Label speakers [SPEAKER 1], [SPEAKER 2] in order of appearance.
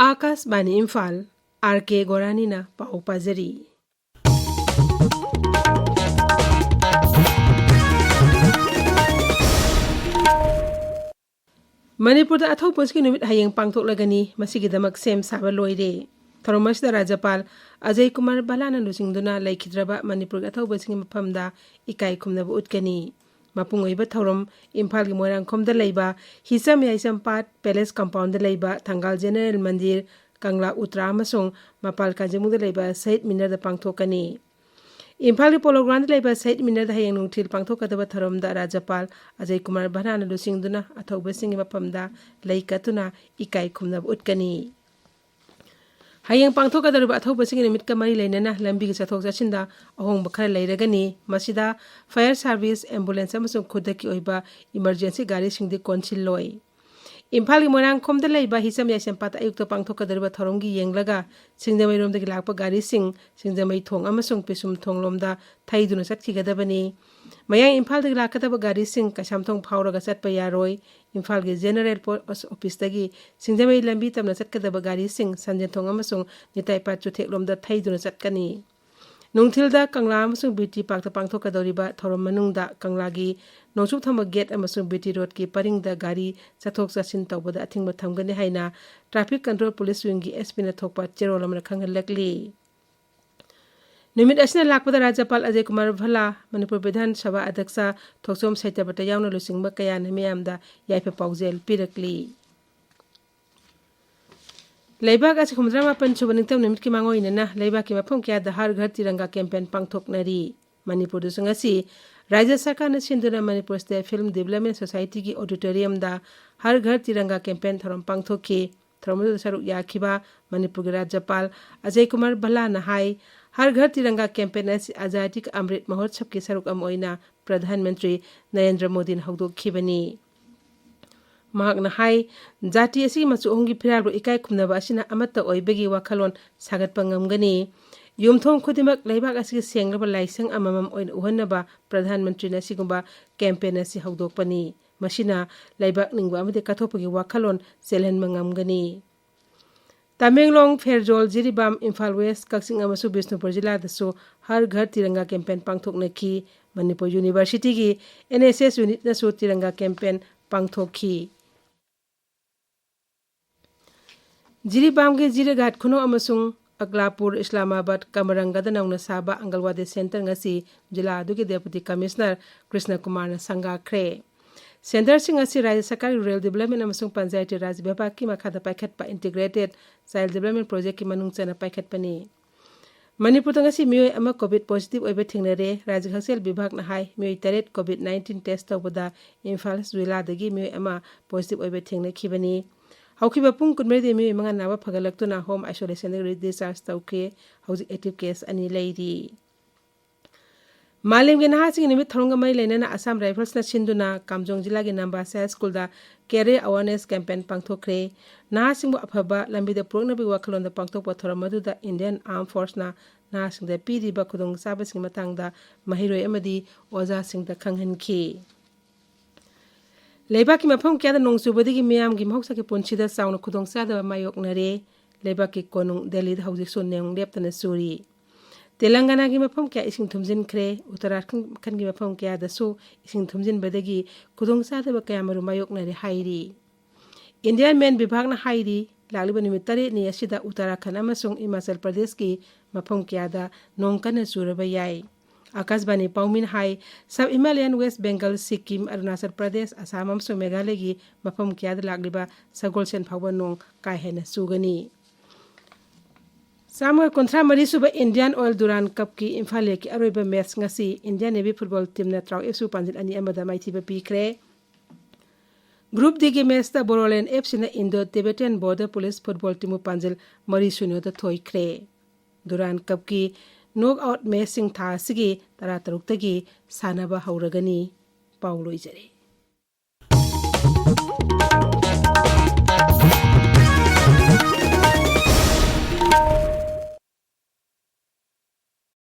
[SPEAKER 1] Akashvani Imphal R.K Gorani na pau pazari. Manipur da athau poski numit hayeng pangthok lagani masigi damak sem saba loire. Thoromas da Rajapal Ajay Kumar Balana lusingduna laikhidraba Manipur athau poski maphamda ikai khumna bu utkani. Mapungoi ba thorom Imphal gi moirang khom da leiba hisam yaisam pat palace compound da leiba Thangal General Mandir Kangla Utra amasung mapal kanjamung da leiba Said Minar da pangthokani. Imphal gi polo ground da leiba Said Minar da hayeng nungthil pangthokadaba thorom da Rajapal Ajay Kumar Balana lusingduna athau poski maphamda laikatuna ikai khumna bu utkani. Hayeng pangthokadaba athau poski nimit ka mari leinana lambi gi chathok chachinda ahong bakhar leiragani masida fire service ambulance amasung khudaki oiba emergency gari singdi konsil loi. Imphal gi morang khomda leiba hisam yaisam pata ayukta pangthokadaba thoromgi yenglaga singjamai romdagi lakpa gari singjamai thong amasung pisum thong lomda thaiduna chatkigadabani. Mayang Imphal dagi lakadaba gari kasamthong phawraga chatpa yaroi. Imphal gi General Post Office dagi singjamai lambi tamna chatkadaba gari sanjanthong amasung nitai pat chuthek lomda thaiduna chatkani. Nungthilda Kangla amasung BT Park pangthokadoriba thorom manungda Kangla gi Nongsuk thama gate amasung BT Road ki paringda gari chathok chachin tawbada athingba thamgani haina Traffic Control Police Wing gi SP na thokpa cherol amna khangalakli. Numit asina lakpada Rajapal Ajay Kumar Bhala Manipur Vidhan Sabha Adhyaksha Thoksom Saitabata yauna lusingba kaya na miyamda yaipa paujel pirakli. Leibak asi khumdrama panchuba ningtam numit ki mango inana leibak ki mapong kya da har ghar tiranga campaign pangthoknari. Manipur du sungasi Rajya Sarkar na sinduna Manipur State Film Development Society ki auditorium da har ghar tiranga campaign thorom pangthokki. Thoromu saruk yakhiba Manipur gi Rajapal Ajay Kumar Bhala na hai har ghar tiranga campaign as Azadi ka Amrit Mahotsav ki saruk am oina Pradhan Mantri Narendra Modi na hawdokkhibani. Mahak na hai jati asi machu ongi phiral ikai khumnaba asina amatta oibagi wakhalon sagatpa ngamgani. Yumthong khudimak leibak asi senglaba laisang amamam oina uhannaba Pradhan Mantri na sigumba campaign asi hawdokpani. Masina leibak ningba amade kathopagi wakhalon selhan mangamgani. Tamenglong Fairjol Jiribam Imphal West Kaksing amasu Bisnupur Jila dasu har ghar tiranga campaign pangthoknaki. Manipur University gi NSS unit nasu tiranga campaign pangthokki. Jiribam ge Jiragat Khuno amasung Aglapur Islamabad Kamarangada nauna saba Angalwadi Center ngasi Jila adugi Deputy Commissioner Krishna Kumar na sanga kre. Center sing asi Rajya Sarkar Rural Development amasung Panchayati Raj Vibhag ki makhada paikhatpa Integrated Child Development Project ki manungchana paikhatpani. Manipur ngasi miyoi ama COVID positive oiba thingnare Rajya Haksel Vibhag na hai miyoi taret COVID-19 test tawbada Imphal Zwila dagi miyoi ama positive oiba thingnakhibani. Haukiba pung kunmeri miyoi manga nawa phagalaktuna home isolation discharge tawke hauji active case ani leiri. Malim ge naha sing nimit thonga mai leinana Assam Rifles na sinduna Kamjong Jila ge Nambasa School da career awareness campaign pangthokre. Naha singbu aphaba lambi da progna bi wakhalon da pangthokpa thoram madu da Indian Armed Force na naha sing da piriba khudong saba sing matang da mahiroi amadi oja sing da khanghanki. Leibak ki mafam kya da nongsubadi gi miyam gi mahoksa ki punchida sauna khudong sada mayoknare. Leibak ki konung Delhi da hawjik so neong leptana suri. Telangana gi mafam kya ising thumjin kre Uttarakhand gi mafam kya da so ising thumjin badagi khudong sada ba kaya maru mayoknare hairi. Indian Men Vibhag na hairi lagliba nimit tare ni asida Uttarakhand amasung Himachal Pradesh ki mafam kya da nongkana suraba yai. Akashbani Paumin hai Sub Himalayan West Bengal Sikkim Arunachal Pradesh Assam amasung Meghalaya gi mafam kya da lagliba sagolsen phawba nong kai hena sugani. Samuel kontra mari suba Indian Oil Duran Cup ki Imphal ki aroiba match ngasi Indian Navy football team na traw FC panjil ani amada maithiba pikre. Group D ki match da Boroland FC na Indo-Tibetan Border Police football team panjil mari sunyo da thoi kre. Duran Cup ki knockout match sing tha sigi tara taruk tagi sanaba hauragani. Paulo ijare.